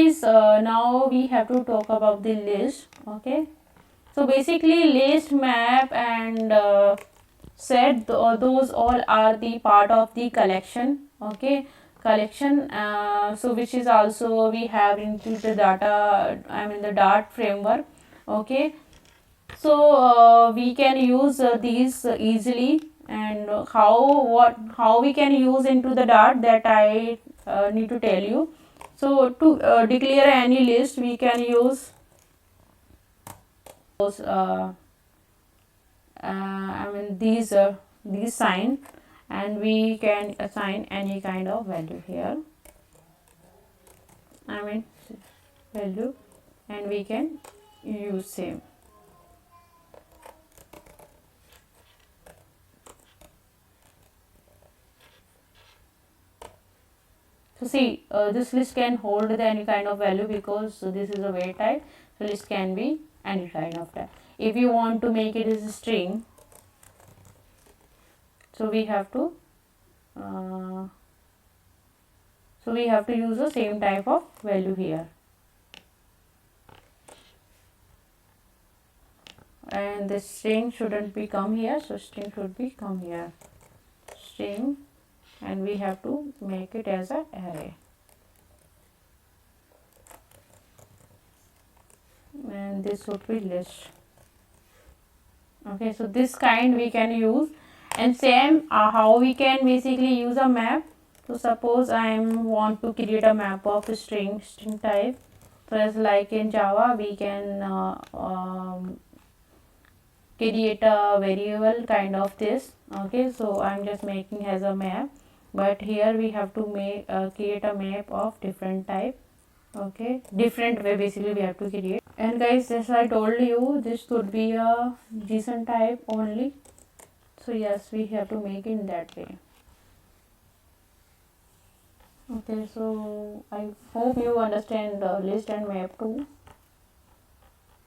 Now we have to talk about the list. Okay, so basically list, map and set, those all are the part of the collection. Okay, collection, so which is also we have into the data, I mean the Dart framework. Okay, so we can use these easily, and how we can use into the Dart, that I need to tell you. So to declare any list, we can use those I mean these sign, and we can assign any kind of value here, I mean value, and we can use same. So see, this list can hold the any kind of value, because this is a var type. So list can be any kind of type. If you want to make it as a string, so we have to use the same type of value here, and the string shouldn't be come here, so string should be come here, string, and we have to make it as a array, and this would be list. Okay, so this kind we can use, and same how we can basically use a map. So suppose I want to create a map of a string type. So as like in Java, we can create a variable kind of this. Okay, so I'm just making as a map, but here we have to make create a map of different type. Okay, different way basically we have to create. And guys, as I told you, this could be a JSON type only. So yes, we have to make it in that way. Okay, so I hope you understand list and map too.